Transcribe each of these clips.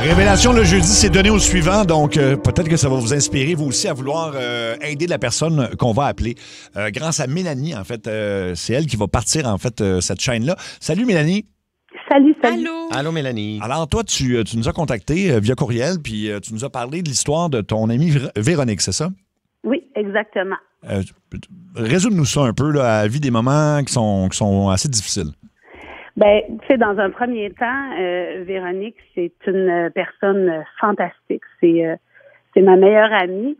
Révélation le jeudi, c'est donné au suivant, donc peut-être que ça va vous inspirer, vous aussi, à vouloir aider la personne qu'on va appeler. Grâce à Mélanie, en fait, c'est elle qui va partir, en fait, cette chaîne-là. Salut, Mélanie. Salut. Allô, Mélanie. Alors, toi, tu nous as contacté via courriel, puis tu nous as parlé de l'histoire de ton amie Véronique, c'est ça? Oui, exactement. Résume-nous ça un peu, là, à la vie des moments qui sont assez difficiles. Ben, tu sais, dans un premier temps, Véronique, c'est une personne fantastique. C'est ma meilleure amie.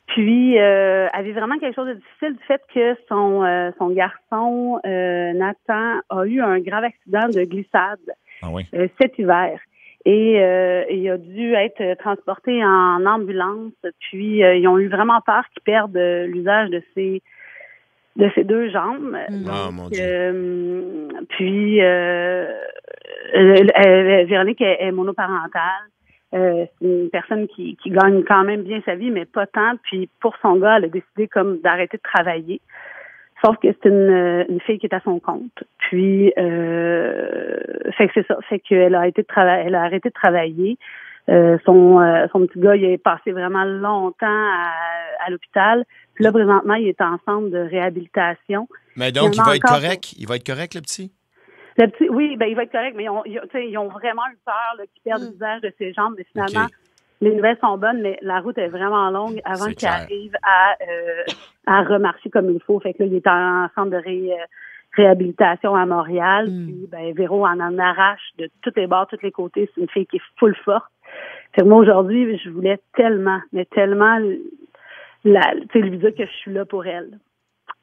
Puis, elle vit vraiment quelque chose de difficile du fait que son garçon, Nathan, a eu un grave accident de glissade cet hiver. Et il a dû être transporté en ambulance. Puis, ils ont eu vraiment peur qu'il perde l'usage de ses deux jambes. Oh, mon Dieu. Puis, Véronique est monoparentale. C'est une personne qui gagne quand même bien sa vie, mais pas tant. Puis, pour son gars, elle a décidé comme d'arrêter de travailler. Sauf que c'est une fille qui est à son compte. Puis, fait que c'est ça. Fait qu'elle a arrêté de travailler. Son petit gars, il est passé vraiment longtemps à l'hôpital. Puis là, présentement, il est en centre de réhabilitation. Mais donc, il va être correct? Il va être correct, le petit? Le petit, oui, ben il va être correct, mais ils ont vraiment eu peur qu'il perde l'usage de ses jambes. Mais finalement, les nouvelles sont bonnes, mais la route est vraiment longue avant qu'il arrive à remarcher comme il faut. Fait que là, il est en centre de réhabilitation à Montréal. Puis, ben, Véro en arrache de tous les bords, tous les côtés. C'est une fille qui est full forte. Fait que moi, aujourd'hui, je voulais tellement lui dire que je suis là pour elle.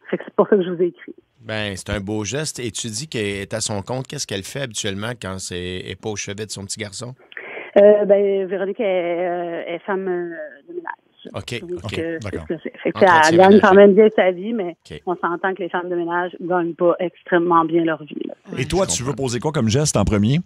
Fait que c'est pour ça que je vous ai écrit. Ben, c'est un beau geste. Et tu dis qu'elle est à son compte. Qu'est-ce qu'elle fait habituellement quand elle n'est pas au chevet de son petit garçon? Ben, Véronique est femme de ménage. OK. D'accord. Fait que elle gagne quand même bien sa vie, mais on s'entend que les femmes de ménage ne gagnent pas extrêmement bien leur vie. Là. Et toi, tu veux poser quoi comme geste en premier?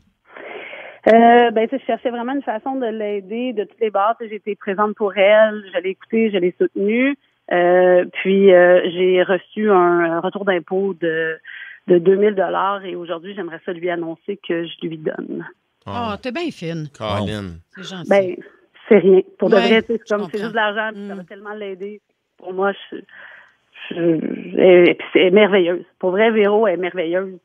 Ben, je cherchais vraiment une façon de l'aider de toutes les bords. J'ai été présente pour elle, je l'ai écoutée, je l'ai soutenue. Puis j'ai reçu un retour d'impôt de 2000 $ et aujourd'hui, j'aimerais ça lui annoncer que je lui donne. Oh, t'es bien fine. Colin. C'est gentil. Ben, c'est rien. Pour de vrai, c'est comprends. juste de l'argent, puis ça va tellement l'aider. Pour moi, et puis c'est merveilleuse. Pour vrai, Véro est merveilleuse.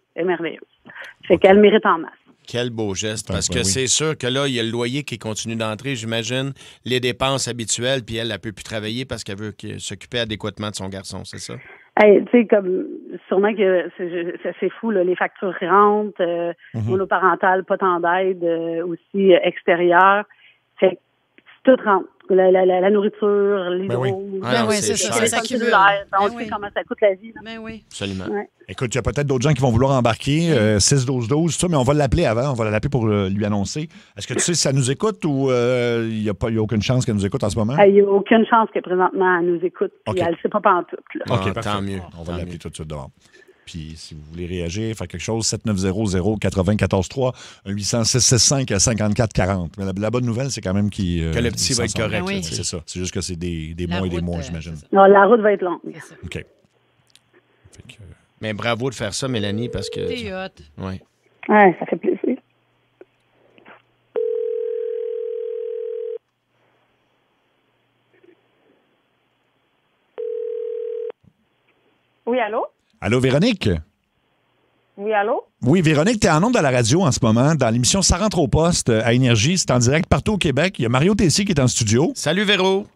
Fait qu'elle mérite en masse. Quel beau geste, parce que c'est sûr que là, il y a le loyer qui continue d'entrer, j'imagine, les dépenses habituelles, puis elle ne peut plus travailler parce qu'elle veut s'occuper adéquatement de son garçon, c'est ça? Hey, tu sais, comme, sûrement que c'est fou, là, les factures rentrent, monoparentales, pas tant d'aide, aussi extérieure. Fait que tout rentre. La nourriture, les eaux. C'est ça. Ça s'accumule. On sait comment ça coûte la vie. Là. Ben oui. Absolument. Ouais. Écoute, il y a peut-être d'autres gens qui vont vouloir embarquer, 6-12-12, ça, mais on va l'appeler avant, on va l'appeler pour lui annoncer. Est-ce que tu sais si ça nous écoute ou il n'y a aucune chance qu'elle nous écoute en ce moment? Il n'y a aucune chance que présentement elle nous écoute, puis elle ne sait pas pantoute. OK, tant mieux. On va l'appeler tout de suite dehors. Puis si vous voulez réagir, faire quelque chose, 7900-943, 800-665-5440. Mais la bonne nouvelle, c'est quand même que le petit va être correct. Oui. C'est ça. C'est juste que c'est des mois et des mois, j'imagine. Non, la route va être longue. OK. Mais bravo de faire ça, Mélanie, parce que... T'es hot. Oui. Ouais, ça fait plaisir. Oui, allô? Allô, Véronique? Oui, allô? Oui, Véronique, tu es en ondes à la radio en ce moment, dans l'émission Ça rentre au poste à Énergie. C'est en direct partout au Québec. Il y a Mario Tessier qui est en studio. Salut, Véro.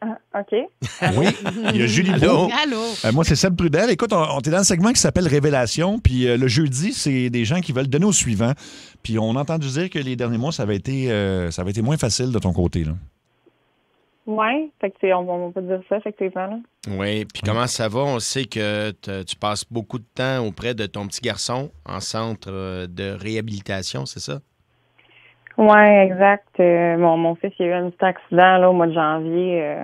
OK. Oui. Il y a Julie Beau. Allô? Moi, c'est Seb Prudel. Écoute, on est dans le segment qui s'appelle Révélation. Puis le jeudi, c'est des gens qui veulent donner au suivant. Puis on a entendu dire que les derniers mois, ça avait été moins facile de ton côté, là. Oui, on peut dire ça, effectivement. Là. Oui, puis comment ça va? On sait que tu passes beaucoup de temps auprès de ton petit garçon en centre de réhabilitation, c'est ça? Oui, exact. Mon fils, il a eu un petit accident là, au mois de janvier.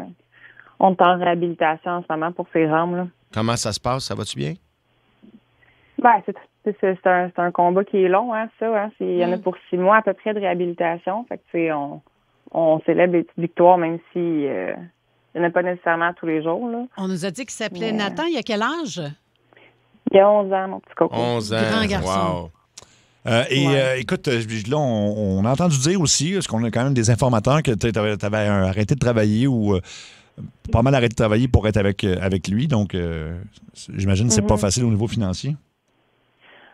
On est en réhabilitation en ce moment pour ses jambes. Là. Comment ça se passe? Ça va-tu bien? Ben, c'est un combat qui est long, hein, ça. Hein. Il y en a pour 6 mois à peu près de réhabilitation. Fait que, on célèbre les petites victoires, même si il n'y en a pas nécessairement tous les jours. Là. On nous a dit qu'il s'appelait Nathan. Il a quel âge? Il y a 11 ans, mon petit coco. 11 ans. Grand garçon. Wow. Écoute, là, on a entendu dire aussi, parce qu'on a quand même des informateurs, que tu avais arrêté de travailler ou pas mal arrêté de travailler pour être avec lui. Donc, j'imagine que c'est pas facile au niveau financier.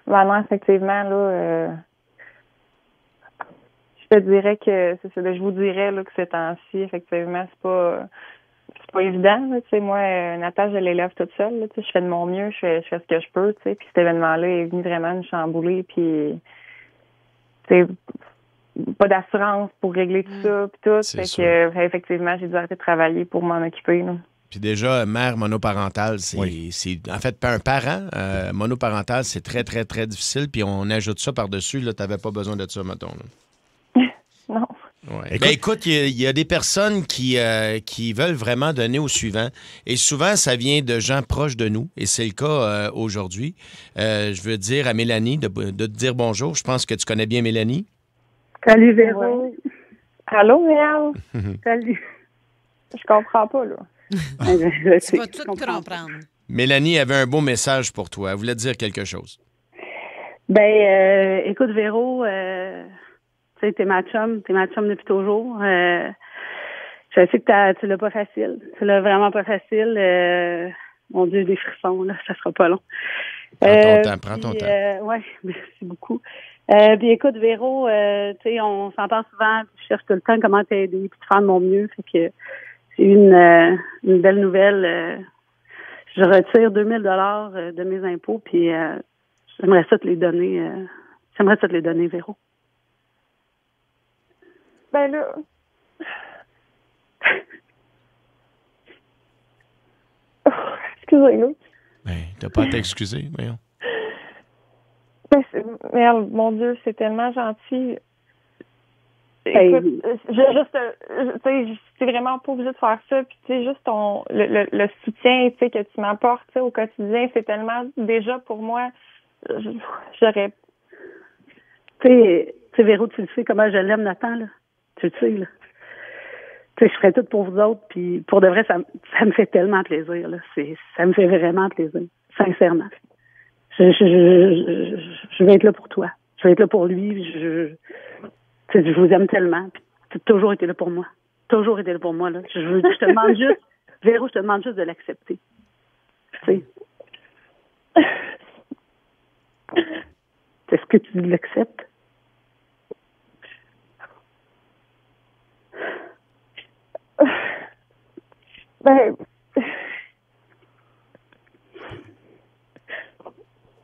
Ben non, effectivement, là, je te dirais que c'est ça. Je vous dirais là, que ces temps-ci, effectivement, c'est pas évident. Tu sais, moi, Natasha, je l'élève toute seule. Là, tu sais, je fais de mon mieux, je fais ce que je peux. Tu sais, puis cet événement-là est venu vraiment me chambouler. Puis, tu sais, pas d'assurance pour régler tout ça. Puis tout. Fait que, effectivement, j'ai dû arrêter de travailler pour m'en occuper. Là. Puis déjà, mère monoparentale, c'est en fait un parent monoparental, c'est très, très, très difficile. Puis on ajoute ça par-dessus. Là, t'avais pas besoin de ça, mettons. Là. Non. Ouais. Écoute, il y a des personnes qui veulent vraiment donner au suivant. Et souvent, ça vient de gens proches de nous. Et c'est le cas aujourd'hui. Je veux dire à Mélanie de te dire bonjour. Je pense que tu connais bien Mélanie. Salut, Véro. Ouais. Allô, Méal? Salut. Je comprends pas, là. Tu vas tout comprendre. Mélanie avait un beau message pour toi. Elle voulait te dire quelque chose. Ben, écoute, Véro, tu sais, t'es ma chum depuis toujours. Je sais que tu l'as pas facile. Tu l'as vraiment pas facile. Mon Dieu, des frissons, là, ça sera pas long. Prends ton temps. Oui, merci beaucoup. Puis écoute, Véro, tu sais, on s'en parle souvent, puis je cherche tout le temps comment t'aider, puis te faire de mon mieux. Fait que c'est une belle nouvelle. Je retire 2000 $ de mes impôts, puis j'aimerais ça te les donner. J'aimerais ça te les donner, Véro. Ben là... Excusez-nous. Ben, t'as pas à t'excuser, voyons. Merde, mon Dieu, c'est tellement gentil. Écoute, t'es vraiment pas obligé de faire ça. Puis, tu sais, juste le soutien, tu sais, que tu m'apportes, tu sais, au quotidien, c'est tellement, déjà, pour moi, j'aurais... Tu sais, Véro, tu le sais comment je l'aime, Nathan, là. Tu le sais, là. Tu sais, je ferais tout pour vous autres, puis pour de vrai, ça me fait tellement plaisir, là. Ça me fait vraiment plaisir, sincèrement. Je vais être là pour toi. Je vais être là pour lui. Je vous aime tellement. Tu as toujours été là pour moi. Toujours été là pour moi. Là. Je te demande juste, Véro, je te demande juste de l'accepter. Tu sais. Est-ce que tu l'acceptes?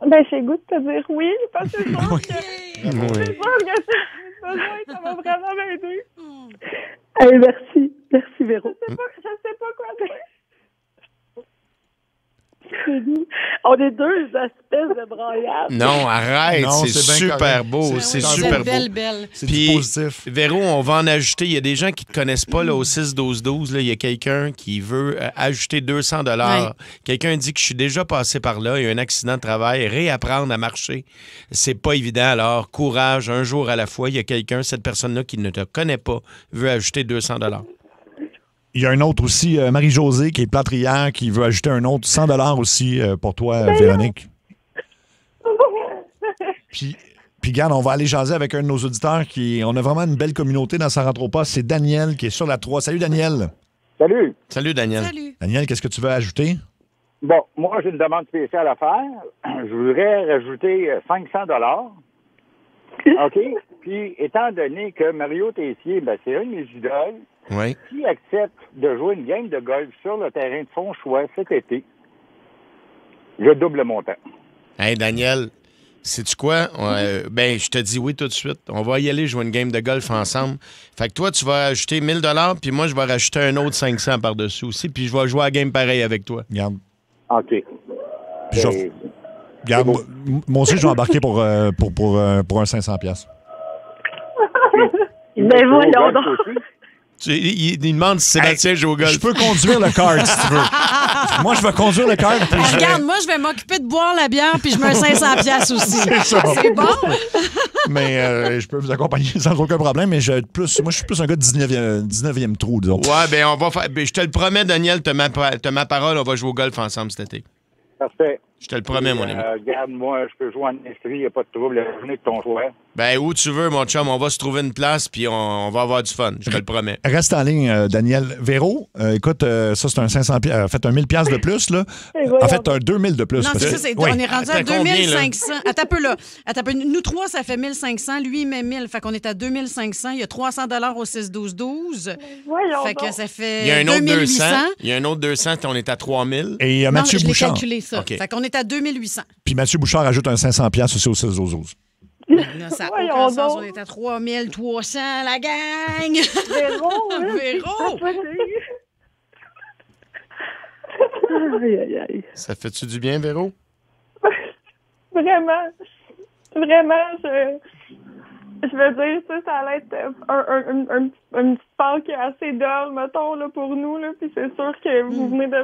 Ben, j'ai goût de te dire oui, parce que je pense que ça va vraiment m'aider. Hey, merci. Merci, Véro. Je sais pas quoi dire. On est deux espèces de broyades. Non, arrête, non, c'est super beau. C'est super beau. Belle. C'est Puis, du positif. Véro, on va en ajouter. Il y a des gens qui ne te connaissent pas là, au 6-12-12. Il y a quelqu'un qui veut ajouter 200 $. Ouais. Quelqu'un dit que je suis déjà passé par là. Il y a un accident de travail. Réapprendre à marcher, c'est pas évident. Alors, courage, un jour à la fois. Il y a quelqu'un, cette personne-là qui ne te connaît pas, veut ajouter 200 $. Il y a un autre aussi, Marie-Josée, qui est plâtrière, qui veut ajouter un autre 100 $ aussi pour toi, Véronique. Puis, regarde, on va aller jaser avec un de nos auditeurs on a vraiment une belle communauté dans Sarantropa. C'est Daniel qui est sur la 3. Salut, Daniel. Salut. Salut, Daniel. Salut. Daniel, qu'est-ce que tu veux ajouter? Bon, moi, j'ai une demande spéciale à faire. Je voudrais rajouter 500 $. OK? Puis, étant donné que Mario Tessier, c'est un de mes idoles, Oui. qui accepte de jouer une game de golf sur le terrain de Fonchois cet été, je double le montant. Hey, Daniel, sais-tu quoi? Ben, je te dis oui tout de suite. On va y aller jouer une game de golf ensemble. Fait que toi, tu vas ajouter 1000 $, puis moi, je vais rajouter un autre 500 par-dessus aussi, puis je vais jouer à la game pareil avec toi. Regarde. OK. Regarde, moi aussi, je vais embarquer pour un 500$. Mais voyons donc. Il demande si Sébastien joue au golf. Je peux conduire le kart, si tu veux. Moi, je vais conduire le kart. Puis Regarde, moi, je vais m'occuper de boire la bière, puis je mets un 500$ aussi. C'est bon? Mais je peux vous accompagner sans aucun problème, mais moi, je suis plus un gars de 19e trou, disons. Ouais, ben on va faire. Je te le promets, Daniel, t'as ma parole, on va jouer au golf ensemble cet été. Parfait. Je te le promets, mon ami. Regarde, moi, je peux jouer en industrie, il n'y a pas de trouble. La journée de ton choix. Ben, où tu veux, mon chum, on va se trouver une place, puis on va avoir du fun, je te le promets. Reste en ligne, Daniel. Véro, écoute, ça, c'est un 500 en fait, un 1000 piastres de plus, là. En fait, un 2000 de plus. Non, parce c'est que- ça, oui. on est rendu à Attends, combien, 2500. Attends un peu, là. Attends un peu. Nous trois, ça fait 1500. Lui, il met 1000. Fait qu'on est à 2500. Il y a 300 au 6-12-12. Voyons Fait que donc. ça fait Il y a un autre 2800. 200. Il y a un autre 200, on est à 3000. Et Non, Mathieu je l'ai Bouchard. calculé, ça. OK. Fait qu'on est à 2800. Puis Mathieu Bouchard ajoute un 500 piastres aussi au 6 aux 12. Là, ça n'a Voyons aucun sens. donc. On est à 3300, la gang! Véro, là, Véro! Aïe, aïe, aïe. Ça fait-tu du bien, Véro? Vraiment, je veux dire, ça allait être un petit parc assez dull, mettons, là, pour nous, là, puis c'est sûr que vous venez de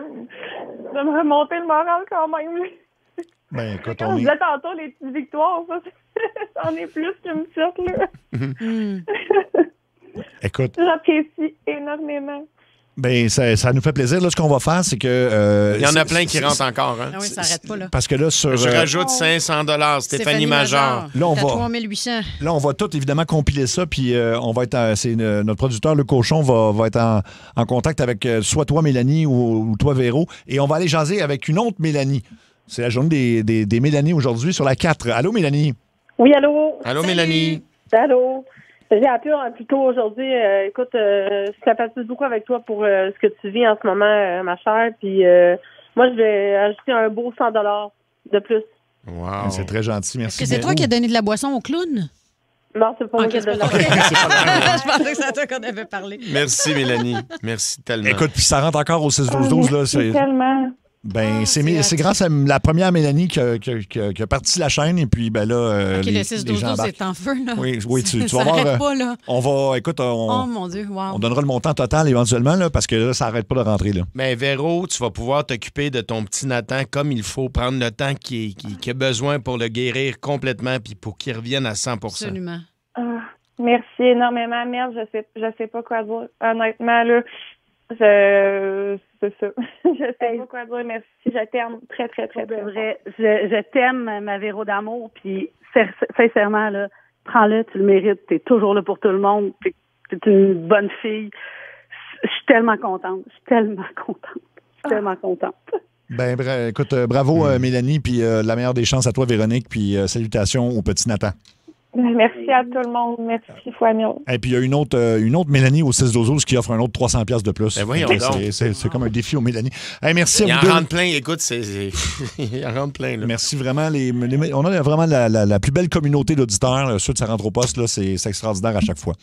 me remonter le moral quand même. Ben, écoute, Quand on je est. disais tantôt les petites victoires, ça, c'en est plus qu'une petite, là. Écoute, J'apprécie énormément. ben, ça nous fait plaisir. Là, ce qu'on va faire, c'est que. Il y en a plein qui rentrent encore. Hein? Ah oui, ça n'arrête pas, là. Parce que là, sur. Je rajoute 500 Stéphanie Major. Là, on T'as va- 3800. Là, on va tout évidemment compiler ça, puis on va être, notre producteur, le cochon, va être en contact avec soit toi, Mélanie, ou toi, Véro, et on va aller jaser avec une autre Mélanie. C'est la journée des Mélanie aujourd'hui sur la 4. Allô, Mélanie? Oui, allô? Allô, Salut. Mélanie? Allô? J'ai appelé plus tôt aujourd'hui. Écoute, je sympathise beaucoup avec toi pour ce que tu vis en ce moment, ma chère. Puis moi, je vais ajouter un beau 100 de plus. Wow. C'est très gentil, Est-ce merci. que c'est toi qui as donné de la boisson au clown? Non, c'est pas moi Ok, qui ai c'est pas donné. toi. Je pensais que c'est à toi qu'on avait parlé. Merci, Mélanie. Merci tellement. Écoute, puis ça rentre encore au 6-12-12. Là, Merci tellement. ben, c'est c'est c'est grâce à la première Mélanie qui a parti la chaîne, et puis ben là, OK, les le gens 6-12-12 embarquent. est en feu, là. Oui, tu vas ça voir. arrête pas, là. On va, écoute, Oh, mon Dieu, wow. on donnera le montant total éventuellement, là, parce que là, ça n'arrête pas de rentrer. Là. Mais Véro, tu vas pouvoir t'occuper de ton petit Nathan comme il faut, prendre le temps qu'il a besoin pour le guérir complètement puis pour qu'il revienne à 100 Absolument. Ah, merci énormément. Merde, je sais pas quoi dire. Honnêtement, là, c'est ça. Je sais pas quoi dire. Merci. Je t'aime très, très, très, C'est très. vrai. Je t'aime, ma Véro d'amour. Puis sincèrement, là, prends-le, tu le mérites. T'es toujours là pour tout le monde. T'es une bonne fille. Je suis tellement contente. Ben, écoute, bravo Mélanie, puis la meilleure des chances à toi, Véronique, puis salutations au petit Nathan. Merci à tout le monde. Merci fois mille. Et puis il y a une autre Mélanie au 6-12-12 qui offre un autre 300 piastres de plus. Ben voyons C'est- donc. c'est comme un défi aux Mélanie. Hey, merci Il à en vous deux. rentre plein. Écoute, il en rentre plein. Là. Merci vraiment. On a vraiment la plus belle communauté d'auditeurs. Ceux de Ça rentre au poste, là, c'est extraordinaire à chaque fois.